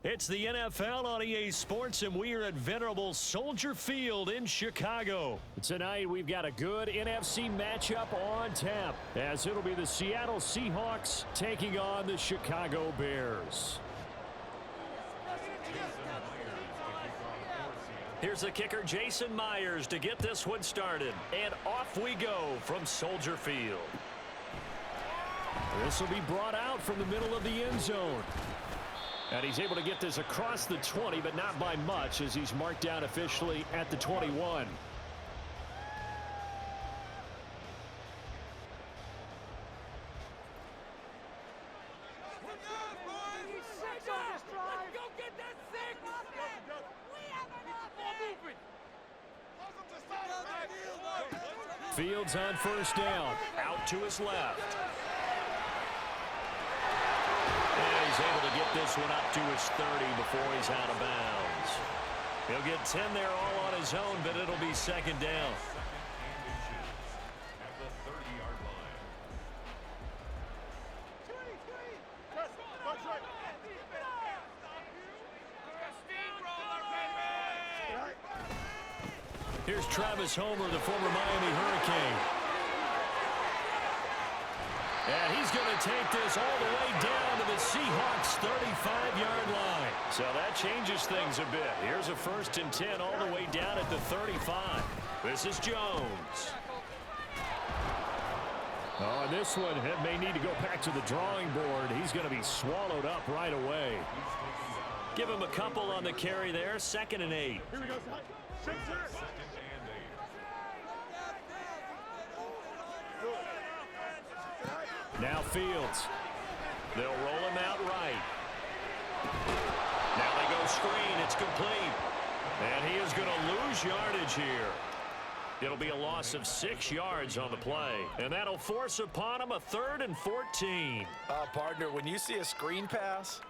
It's the NFL on EA Sports, and we are at venerable Soldier Field in Chicago. Tonight, we've got a good NFC matchup on tap, as it'll be the Seattle Seahawks taking on the Chicago Bears. Here's the kicker, Jason Myers, to get this one started. And off we go from Soldier Field. This will be brought out from the middle of the end zone. And he's able to get this across the 20, but not by much, as he's marked down officially at the 21. Fields on first down, out to his left. And he's able to get this one up to his 30 before he's out of bounds. He'll get 10 there all on his own, but it'll be second down. At the 30-yard line. Here's Travis Homer, the former Miami Hurricane. And he's going to take this all the way down to the Seahawks' 35-yard line. So that changes things a bit. Here's a 1st and 10 all the way down at the 35. This is Jones. Oh, and this one may need to go back to the drawing board. He's going to be swallowed up right away. Give him a couple on the carry there. 2nd and 8. Here we go. Now Fields. They'll roll him out right. Now they go screen. It's complete. And he is going to lose yardage here. It'll be a loss of 6 yards on the play. And that'll force upon him a 3rd and 14. Partner, when you see a screen pass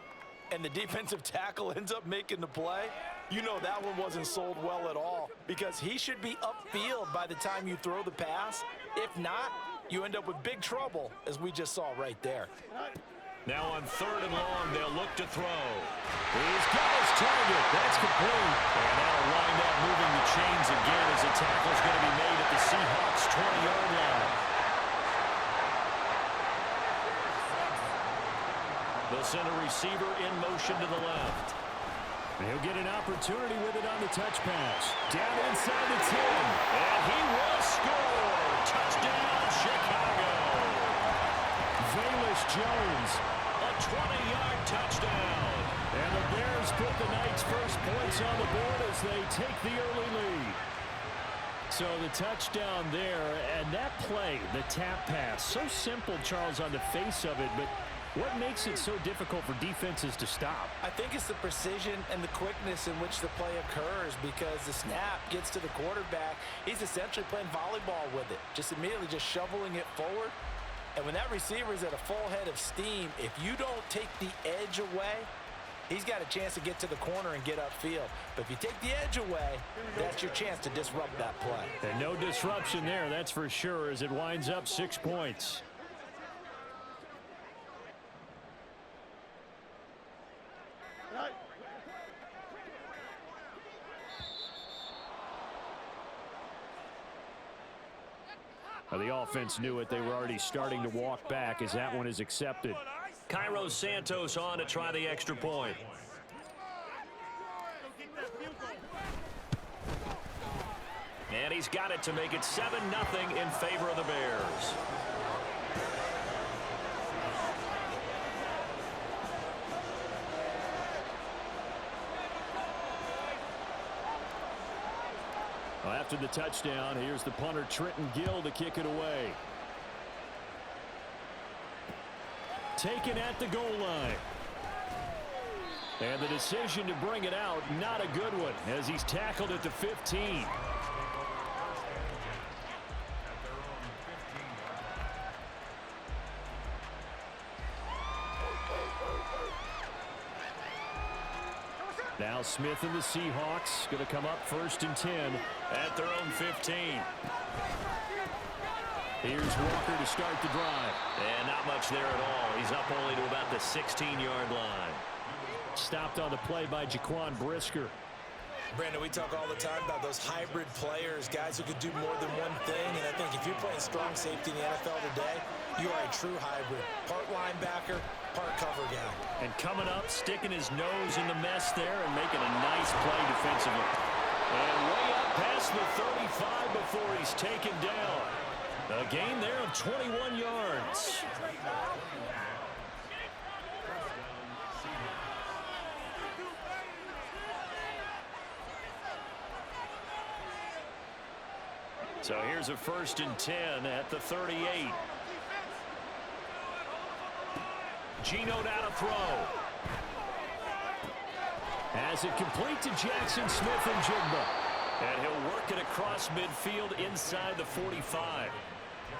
and the defensive tackle ends up making the play, you know that one wasn't sold well at all, because he should be upfield by the time you throw the pass. If not, you end up with big trouble, as we just saw right there. Now on 3rd and long, they'll look to throw. He's got his target. That's complete. And that'll wind up moving the chains again, as the tackle's going to be made at the Seahawks' 20-yard line. They'll send a receiver in motion to the left. And he'll get an opportunity with it on the touch pass. Down inside the 10. And he will score. Touchdown, Chicago. Velus Jones, a 20-yard touchdown. And the Bears put the night's first points on the board as they take the early lead. So the touchdown there, and that play, the tap pass, so simple, Charles, on the face of it, but what makes it so difficult for defenses to stop? I think it's the precision and the quickness in which the play occurs, because the snap gets to the quarterback. He's essentially playing volleyball with it, just immediately just shoveling it forward. And when that receiver is at a full head of steam, if you don't take the edge away, he's got a chance to get to the corner and get upfield. But if you take the edge away, that's your chance to disrupt that play. And no disruption there, that's for sure, as it winds up 6 points. Well, the offense knew it. They were already starting to walk back as that one is accepted. Cairo Santos on to try the extra point. And he's got it to make it 7-0 in favor of the Bears. Well, after the touchdown, here's the punter Trenton Gill to kick it away. Taken at the goal line. And the decision to bring it out, not a good one, as he's tackled at the 15. Now Smith and the Seahawks going to come up 1st and 10 at their own 15. Here's Walker to start the drive. And not much there at all. He's up only to about the 16-yard line. Stopped on the play by Jaquan Brisker. Brandon, we talk all the time about those hybrid players, guys who could do more than one thing. And I think if you're playing strong safety in the NFL today, you are a true hybrid. Part linebacker, part cover guy. And coming up, sticking his nose in the mess there and making a nice play defensively. And way up past the 35 before he's taken down. A gain there of 21 yards. So here's a 1st and 10 at the 38. Geno now to throw. Has it complete to Jackson Smith-Njigba. And he'll work it across midfield inside the 45.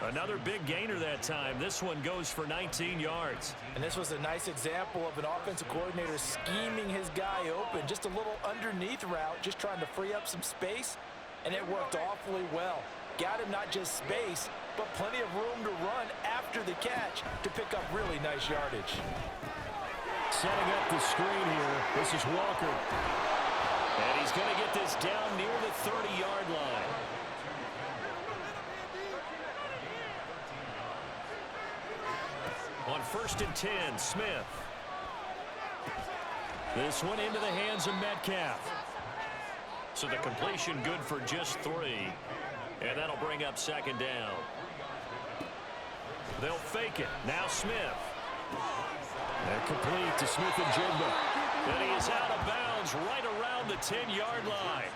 Another big gainer that time. This one goes for 19 yards. And this was a nice example of an offensive coordinator scheming his guy open. Just a little underneath route, just trying to free up some space. And it worked awfully well. Got him not just space, but plenty of room to run after the catch to pick up really nice yardage. Setting up the screen here. This is Walker. And he's going to get this down near the 30-yard line. On 1st and 10, Smith. This one into the hands of Metcalf. So the completion good for just 3. And that'll bring up 2nd down. They'll fake it. Now Smith. They're complete to Smith-Njigba. And he is out of bounds right around the 10-yard line.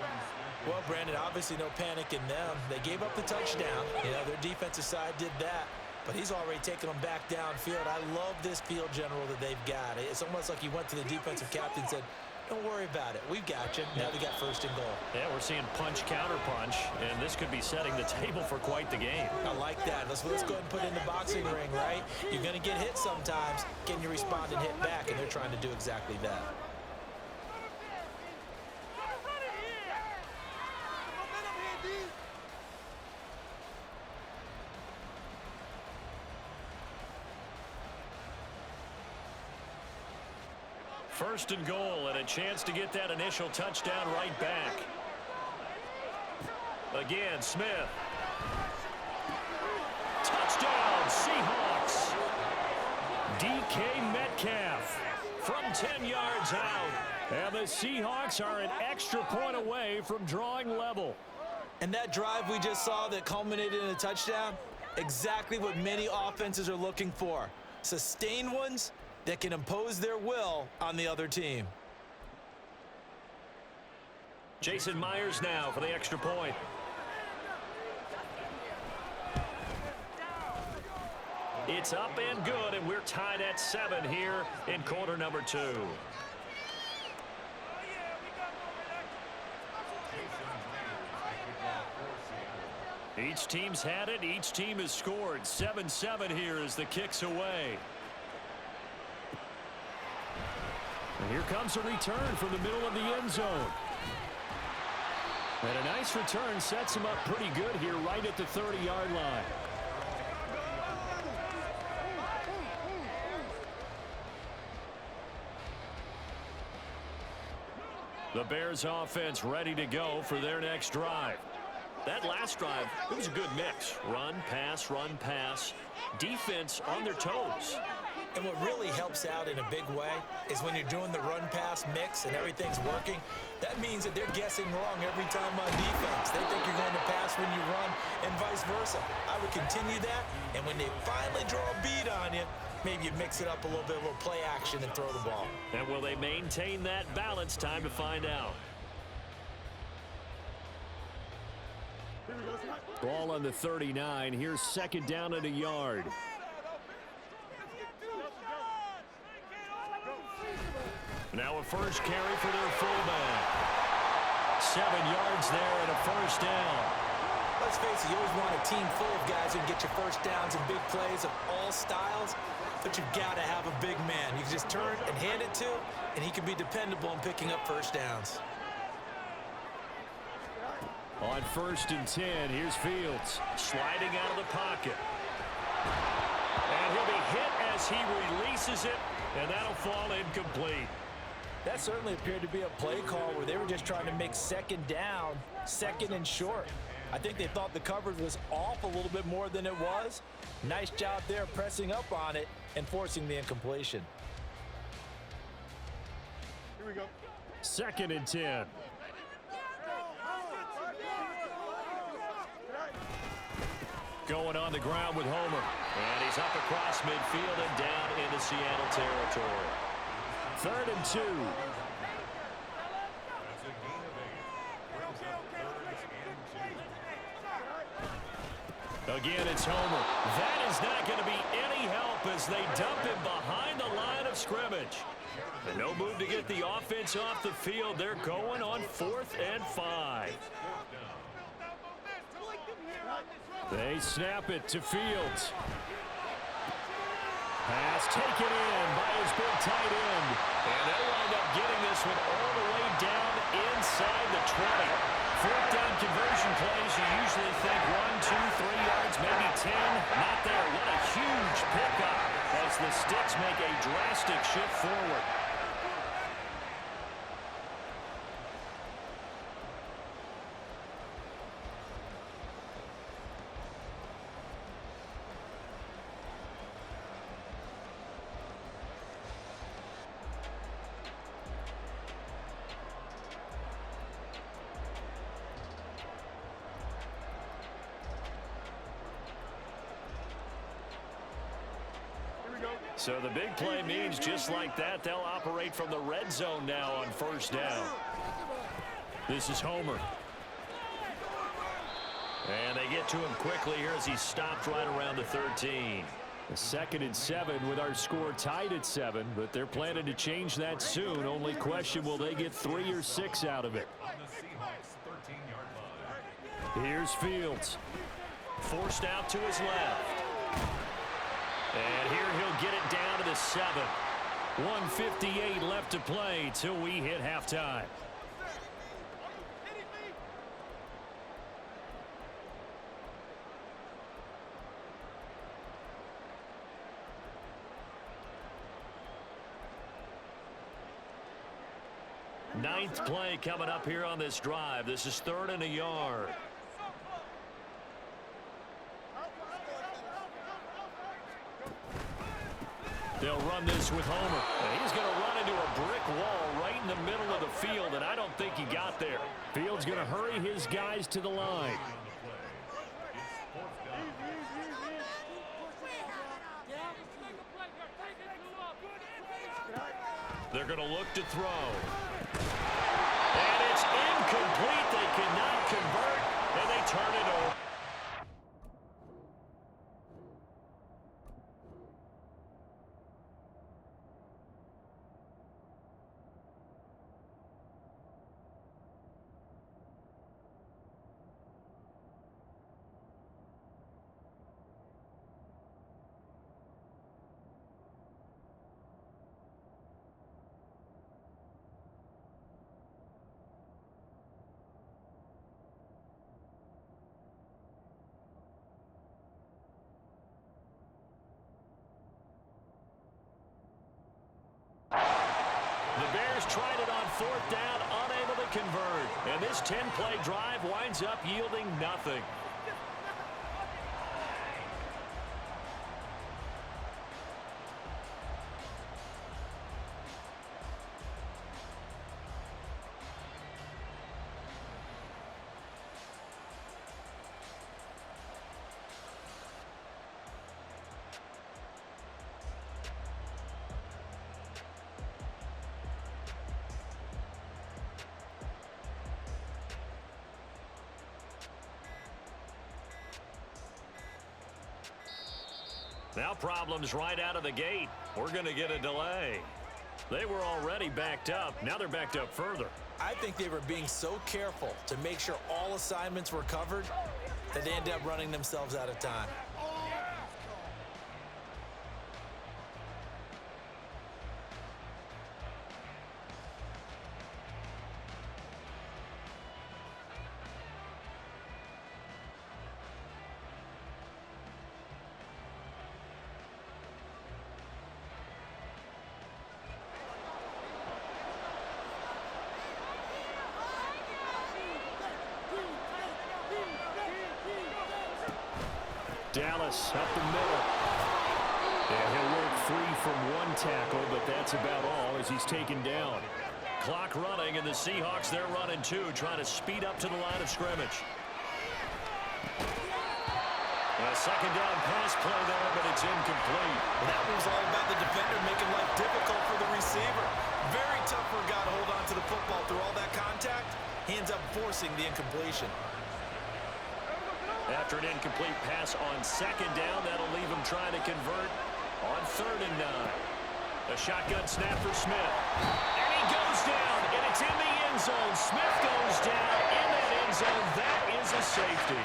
Well, Brandon, obviously no panic in them. They gave up the touchdown. You know, their defensive side did that. But he's already taken them back downfield. I love this field general that they've got. It's almost like he went to the defensive captain and said, don't worry about it. We've got you. Now they got 1st and goal. Yeah, we're seeing punch, counter punch, and this could be setting the table for quite the game. I like that. Let's go ahead and put it in the boxing ring, right? You're going to get hit sometimes. Can you respond and hit back? And they're trying to do exactly that. First and goal, and a chance to get that initial touchdown right back. Again, Smith. Touchdown, Seahawks. DK Metcalf from 10 yards out. And the Seahawks are an extra point away from drawing level. And that drive we just saw that culminated in a touchdown, exactly what many offenses are looking for. Sustained ones that can impose their will on the other team. Jason Myers now for the extra point. It's up and good, and we're tied at 7 here in quarter number 2. Each team's had it. Each team has scored. 7-7 here as the kick's away. And here comes a return from the middle of the end zone. And a nice return sets him up pretty good here right at the 30-yard line. The Bears offense ready to go for their next drive. That last drive, it was a good mix. Run, pass, defense on their toes. And what really helps out in a big way is when you're doing the run-pass mix and everything's working, that means that they're guessing wrong every time on defense. They think you're going to pass when you run and vice versa. I would continue that, and when they finally draw a bead on you, maybe you mix it up a little bit, a little play action, and throw the ball. And will they maintain that balance? Time to find out. Ball on the 39. Here's 2nd down and a yard. Now a first carry for their fullback. 7 yards there and a 1st down. Let's face it, you always want a team full of guys who can get you first downs and big plays of all styles, but you've got to have a big man. You can just turn and hand it to, and he can be dependable in picking up first downs. On 1st and 10, here's Fields sliding out of the pocket. And he'll be hit as he releases it, and that'll fall incomplete. That certainly appeared to be a play call where they were just trying to make second down, second and short. I think they thought the coverage was off a little bit more than it was. Nice job there pressing up on it and forcing the incompletion. Here we go. 2nd and 10. Going on the ground with Homer. And he's up across midfield and down into Seattle territory. 3rd and 2. Again, it's Homer. That is not going to be any help as they dump him behind the line of scrimmage. And no move to get the offense off the field. They're going on 4th and 5. They snap it to Fields. Pass taken in by his big tight end. And they'll wind up getting this one all the way down inside the 20. 4th down conversion plays, you usually think 1, 2, 3 yards, maybe 10. Not there. What a huge pickup as the Sticks make a drastic shift forward. So the big play means just like that, they'll operate from the red zone now on 1st down. This is Homer. And they get to him quickly here as he's stopped right around the 13. A 2nd and 7 with our score tied at 7, but they're planning to change that soon. Only question, will they get 3 or 6 out of it? Here's Fields. Forced out to his left. And here he'll get it down to the 7. 1:58 left to play till we hit halftime. Ninth play coming up here on this drive. This is 3rd and a yard. They'll run this with Homer. And he's going to run into a brick wall right in the middle of the field, and I don't think he got there. Field's going to hurry his guys to the line. They're going to look to throw. And it's incomplete. They cannot convert, and they turn it over. The Bears tried it on 4th down, unable to convert. And this 10-play drive winds up yielding nothing. Now problems right out of the gate. We're going to get a delay. They were already backed up. Now they're backed up further. I think they were being so careful to make sure all assignments were covered that they ended up running themselves out of time. Dallas up the middle. And he'll work free from one tackle, but that's about all as he's taken down. Clock running, and the Seahawks, they're running too, trying to speed up to the line of scrimmage. A second down pass play there, but it's incomplete. Well, that was all about the defender making life difficult for the receiver. Very tough for a guy to hold on to the football through all that contact. He ends up forcing the incompletion. After an incomplete pass on second down, that'll leave him trying to convert on 3rd and 9. A shotgun snap for Smith. And he goes down, and it's in the end zone. Smith goes down in that end zone. That is a safety.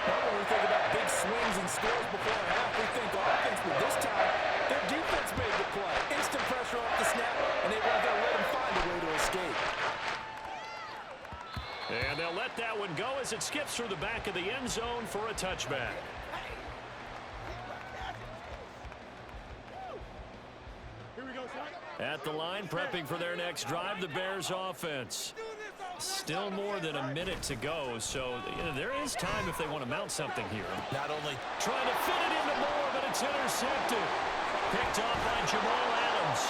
Now when we think about big swings and scores before a half, we think offense, but this time, their defense made the play. Instant pressure off the snap, and they weren't going to let him find a way to escape. And they'll let that one go as it skips through the back of the end zone for a touchback. At the line, prepping for their next drive, the Bears offense. Still more than a minute to go, so there is time if they want to mount something here. Not only trying to fit it into Moore, but it's intercepted. Picked off by Jamal Adams.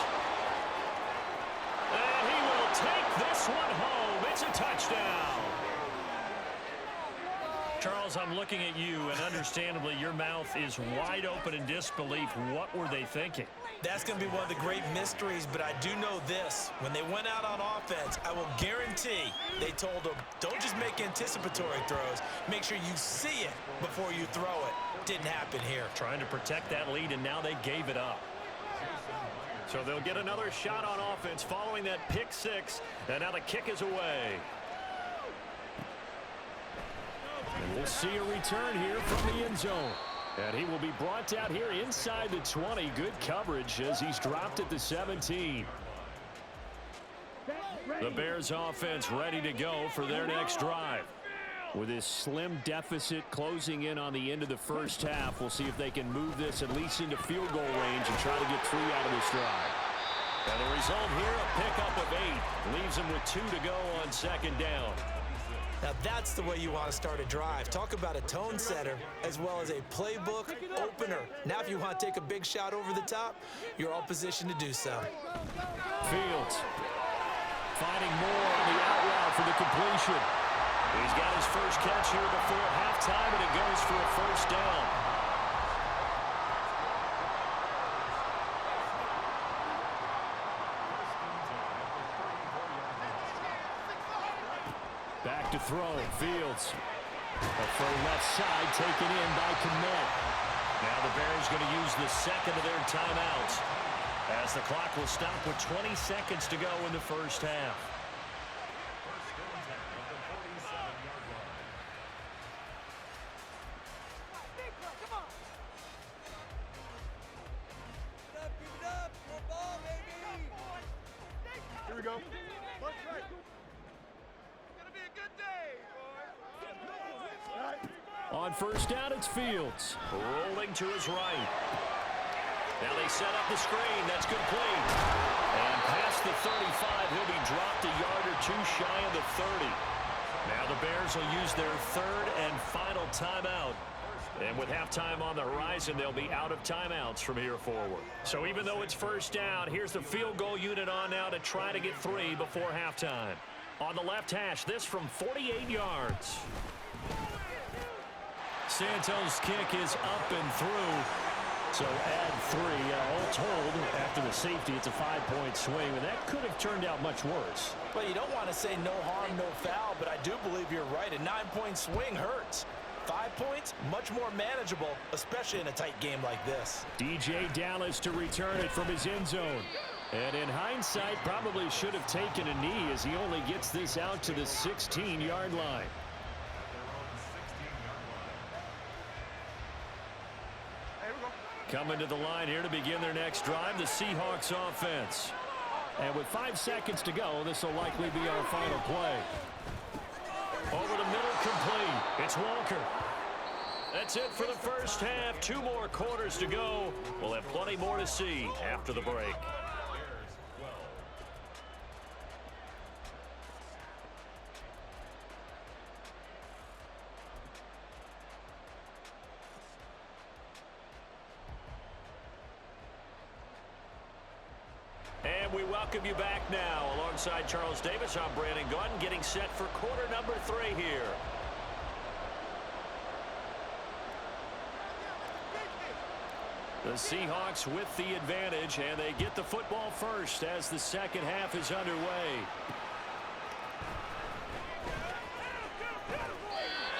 And he will take this one home. It's a touchdown. Charles, I'm looking at you, and understandably, your mouth is wide open in disbelief. What were they thinking? That's going to be one of the great mysteries, but I do know this. When they went out on offense, I will guarantee they told them, don't just make anticipatory throws. Make sure you see it before you throw it. Didn't happen here. Trying to protect that lead, and now they gave it up. So they'll get another shot on offense following that pick six, and now the kick is away. And we'll see a return here from the end zone. And he will be brought out here inside the 20. Good coverage as he's dropped at the 17. The Bears offense ready to go for their next drive. With this slim deficit closing in on the end of the first half, we'll see if they can move this at least into field goal range and try to get 3 out of this drive. And the result here, a pickup of 8. Leaves them with 2 to go on second down. Now that's the way you want to start a drive. Talk about a tone setter as well as a playbook opener. Now if you want to take a big shot over the top, you're all positioned to do so. Fields finding Moore on the out route for the completion. He's got his first catch here before halftime, and it goes for a first down. Back to throw. Fields. From left side, taken in by Kmet. Now the Bears going to use the second of their timeouts as the clock will stop with 20 seconds to go in the first half. Here we go. On first down, it's Fields. Rolling to his right. Now they set up the screen. That's complete. And past the 35, he'll be dropped a yard or 2 shy of the 30. Now the Bears will use their third and final timeout. And with halftime on the horizon, they'll be out of timeouts from here forward. So even though it's first down, here's the field goal unit on now to try to get 3 before halftime. On the left hash, this from 48 yards. Santos' kick is up and through. So add 3. All told, after the safety, it's a 5-point swing, and that could have turned out much worse. Well, you don't want to say no harm, no foul, but I do believe you're right. A 9-point swing hurts. 5 points, much more manageable, especially in a tight game like this. DJ Dallas to return it from his end zone. And in hindsight, probably should have taken a knee as he only gets this out to the 16-yard line. Coming to the line here to begin their next drive, the Seahawks offense. And with 5 seconds to go, this will likely be our final play. Over the middle, complete. It's Walker. That's it for the first half. 2 more quarters to go. We'll have plenty more to see after the break. And we welcome you back now. Alongside Charles Davis, I'm Brandon Gunn, getting set for quarter number 3 here. The Seahawks with the advantage, and they get the football first as the second half is underway.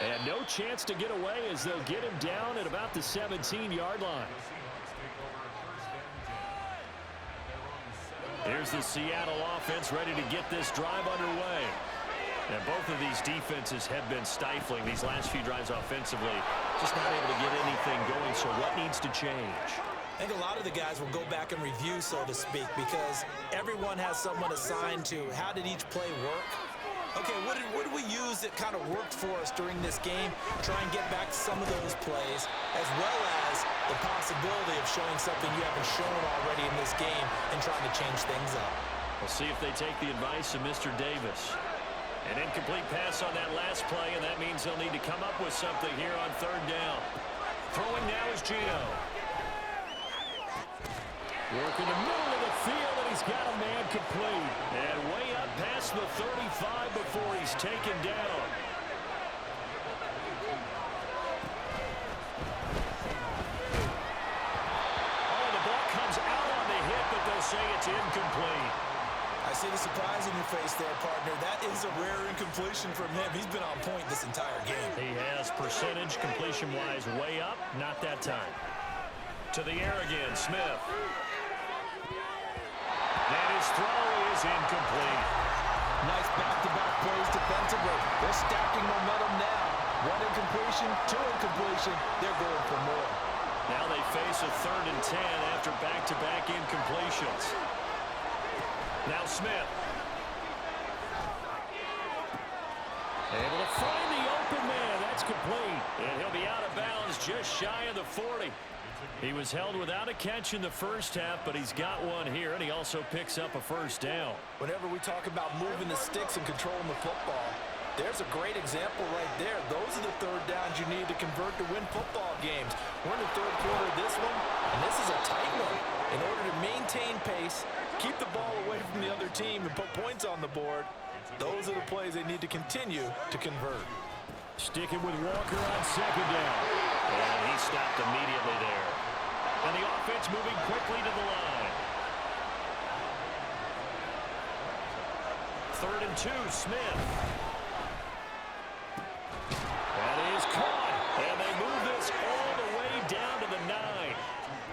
And no chance to get away as they'll get him down at about the 17-yard line. Here's the Seattle offense ready to get this drive underway. And both of these defenses have been stifling these last few drives offensively. Just not able to get anything going, so what needs to change? I think a lot of the guys will go back and review, so to speak, because everyone has someone assigned to how did each play work. Okay, what did we use that kind of worked for us during this game? Try and get back to some of those plays, as well as the possibility of showing something you haven't shown already in this game and trying to change things up. We'll see if they take the advice of Mr. Davis. An incomplete pass on that last play, and that means they'll need to come up with something here on third down. Throwing now is Gino. Working the middle of the field, and he's got a man complete. And way up past the 35 before he's taken down. Oh, the ball comes out on the hit, but they'll say it's incomplete. I see the surprise in your face there, partner. That is a rare incompletion from him. He's been on point this entire game. He has percentage completion-wise way up. Not that time. To the air again, Smith. And his throw is incomplete. Nice back-to-back plays defensively. They're stacking momentum now. 1 incompletion, 2 incompletion. They're going for more. Now they face a 3rd and 10 after back-to-back incompletions. Now Smith. Able to find the open man. That's complete. And he'll be out of bounds just shy of the 40. He was held without a catch in the first half, but he's got one here, and he also picks up a first down. Whenever we talk about moving the sticks and controlling the football, there's a great example right there. Those are the third downs you need to convert to win football games. We're in the third quarter of this one, and this is a tight one. In order to maintain pace, keep the ball away from the other team, and put points on the board, those are the plays they need to continue to convert. Sticking with Walker on second down. And he stopped immediately there. And the offense moving quickly to the line. 3rd and 2, Smith. That is caught. And they move this all the way down to the 9.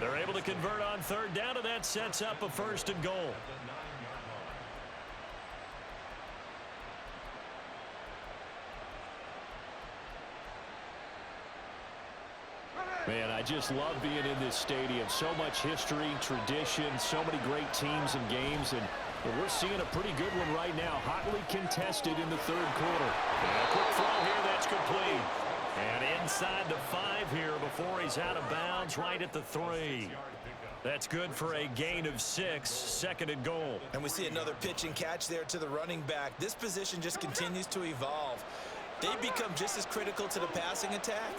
They're able to convert on third down, and that sets up a 1st and goal. Man, I just love being in this stadium. So much history, tradition, so many great teams and games, and we're seeing a pretty good one right now. Hotly contested in the 3rd quarter. And a quick throw here, that's complete. And inside the 5 here before he's out of bounds right at the 3. That's good for a gain of 6, 2nd and goal. And we see another pitch and catch there to the running back. This position just continues to evolve. They become just as critical to the passing attack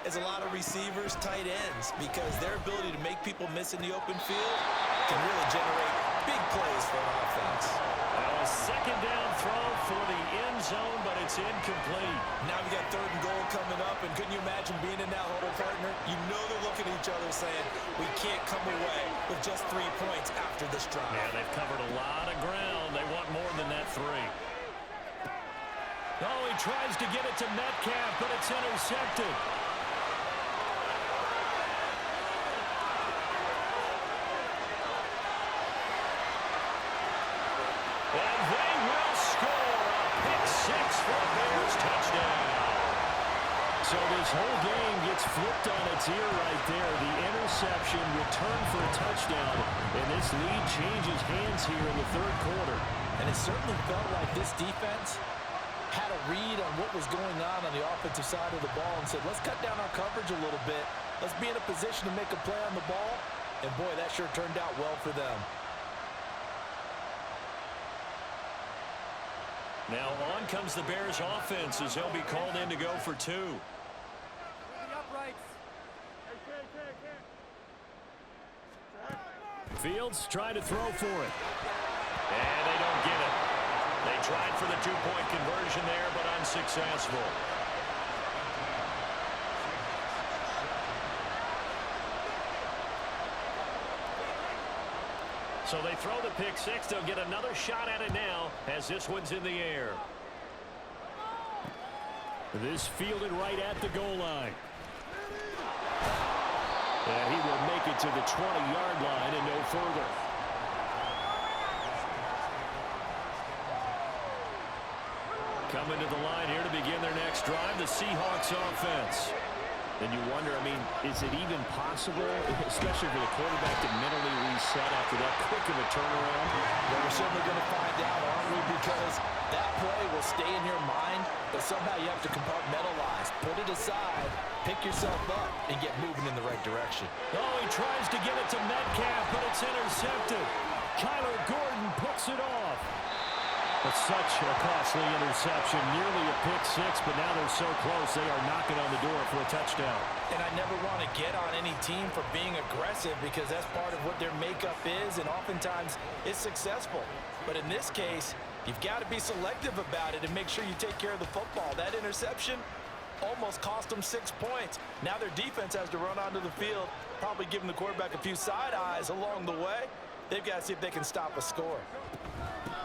as a lot of receivers, tight ends, because their ability to make people miss in the open field can really generate big plays for an offense. Well, a 2nd down throw for the end zone, but it's incomplete. Now we got 3rd and goal coming up, and couldn't you imagine being in that huddle, partner? You know they're looking at each other saying, we can't come away with just 3 points after this drive. Yeah, they've covered a lot of ground. They want more than that 3. Oh, he tries to get it to Metcalf, but it's intercepted. And they will score a pick 6 for a Bears touchdown. So this whole game gets flipped on its ear right there. The interception returned for a touchdown, and this lead changes hands here in the 3rd quarter. And it certainly felt like this defense had a read on what was going on the offensive side of the ball and said, let's cut down our coverage a little bit. Let's be in a position to make a play on the ball. And, boy, that sure turned out well for them. Now on comes the Bears offense as he'll be called in to go for 2. Fields trying to throw for it. And they don't get it. They tried for the two-point conversion there, but unsuccessful. So they throw the pick six. They'll get another shot at it now as this one's in the air. This fielded right at the goal line. And he will make it to the 20-yard line and no further. Coming to the line here to begin their next drive, the Seahawks offense. And you wonder, I mean, is it even possible, especially for the quarterback, to mentally reset after that quick of a turnaround? Well, we're certainly going to find out, aren't we? Because that play will stay in your mind, but somehow you have to compartmentalize. Put it aside, pick yourself up, and get moving in the right direction. Oh, he tries to get it to Metcalf, but it's intercepted. Kyler Gordon picks it off. But such a costly interception, nearly a pick six, but now they're so close they are knocking on the door for a touchdown. And I never want to get on any team for being aggressive because that's part of what their makeup is, and oftentimes it's successful. But in this case, you've got to be selective about it and make sure you take care of the football. That interception almost cost them 6 points. Now their defense has to run onto the field, probably giving the quarterback a few side eyes along the way. They've got to see if they can stop a score.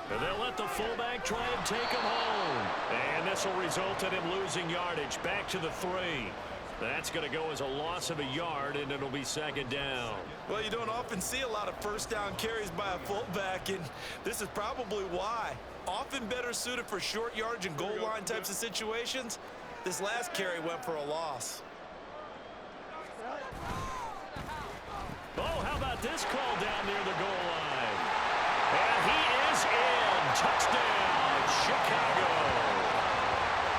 And they'll let the fullback try and take him home. And this will result in him losing yardage back to the 3. That's going to go as a loss of a yard, and it'll be second down. Well, you don't often see a lot of first down carries by a fullback, and this is probably why. Often better suited for short yardage and goal line types of situations. This last carry went for a loss. Oh, how about this call down near the goal line? And he is in. Touchdown, Chicago.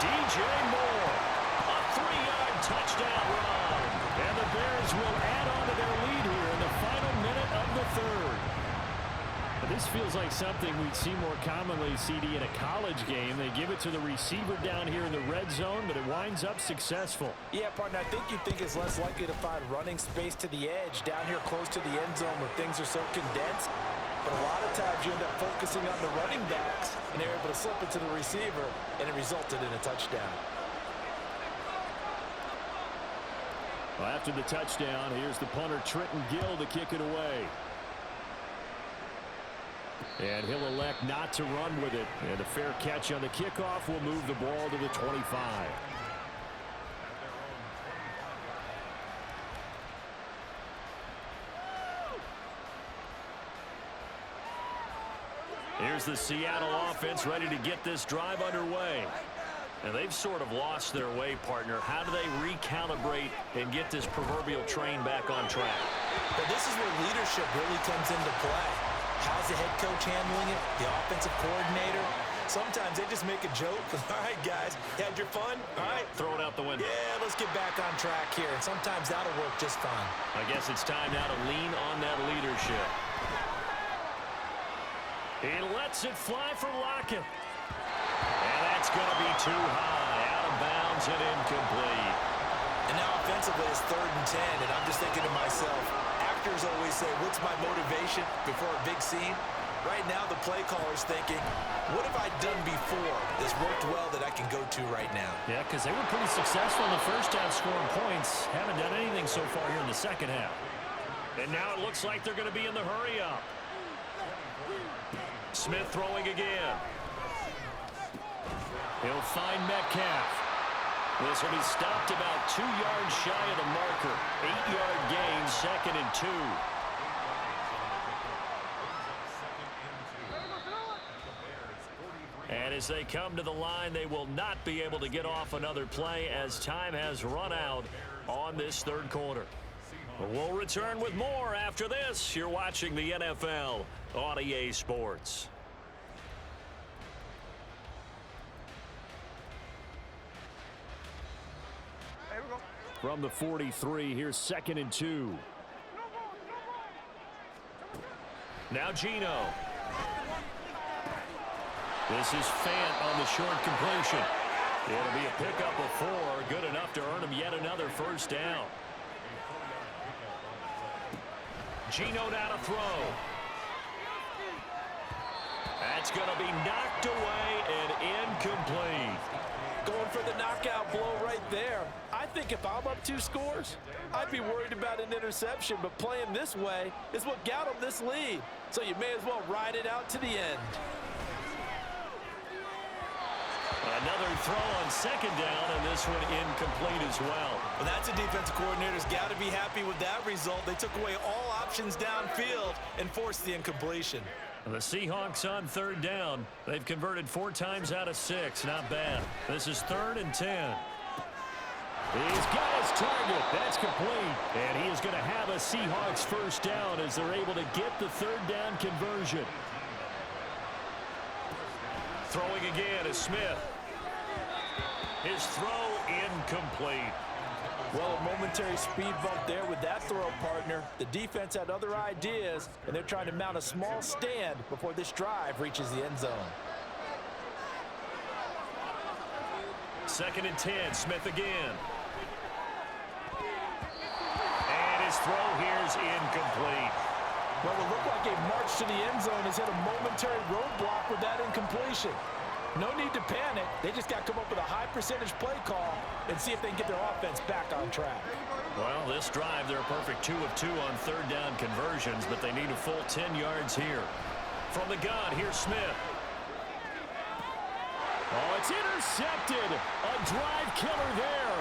DJ Moore, a 3-yard touchdown run. And the Bears will add on to their lead here in the final minute of the third. But this feels like something we'd see more commonly, CD, in a college game. They give it to the receiver down here in the red zone, but it winds up successful. Yeah, partner, I think you'd think it's less likely to find running space to the edge down here close to the end zone where things are so condensed. But a lot of times you end up focusing on the running backs, and they're able to slip it to the receiver, and it resulted in a touchdown. Well, after the touchdown, here's the punter, Trenton Gill, to kick it away. And he'll elect not to run with it. And a fair catch on the kickoff will move the ball to the 25. Here's the Seattle offense ready to get this drive underway. And they've sort of lost their way, partner. How do they recalibrate and get this proverbial train back on track? But this is where leadership really comes into play. How's the head coach handling it? The offensive coordinator? Sometimes they just make a joke. All right, guys, you had your fun? All right. Throw it out the window. Yeah, let's get back on track here. And sometimes that'll work just fine. I guess it's time now to lean on that leadership. He lets it fly for Lockett. And that's going to be too high. Out of bounds and incomplete. And now offensively it's 3rd and 10. And I'm just thinking to myself, actors always say, what's my motivation before a big scene? Right now the play caller's thinking, what have I done before that's worked well that I can go to right now? Yeah, because they were pretty successful in the first half scoring points. Haven't done anything so far here in the second half. And now it looks like they're going to be in the hurry up. Smith throwing again. He'll find Metcalf. This will be stopped about 2 yards shy of the marker. 8-yard gain, 2nd and 2. And as they come to the line, they will not be able to get off another play as time has run out on this 3rd quarter. We'll return with more after this. You're watching the NFL on EA Sports. From the 43, here's 2nd and 2. Now Geno. This is Fant on the short completion. It'll be a pickup of 4, good enough to earn him yet another first down. Geno now to throw. That's going to be knocked away and incomplete. Going for the knockout blow right there. I think if I'm up 2 scores, I'd be worried about an interception, but playing this way is what got them this lead. So you may as well ride it out to the end. Another throw on 2nd down, and this one incomplete as well. Well, that's a defensive coordinator's got to be happy with that result. They took away all options downfield and forced the incompletion. The Seahawks on 3rd down. They've converted 4 times out of 6. Not bad. This is 3rd and 10. He's got his target. That's complete. And he is going to have a Seahawks 1st down as they're able to get the 3rd down conversion. Throwing again is Smith. His throw incomplete. Well, a momentary speed bump there with that throw, partner. The defense had other ideas, and they're trying to mount a small stand before this drive reaches the end zone. 2nd and 10, Smith again. And his throw here is incomplete. Well, it looked like a march to the end zone has hit a momentary roadblock with that incompletion. No need to panic. They just got to come up with a high percentage play call and see if they can get their offense back on track. Well, this drive, they're a perfect 2 of 2 on 3rd down conversions, but they need a full 10 yards here. From the gun, here's Smith. Oh, it's intercepted. A drive killer there.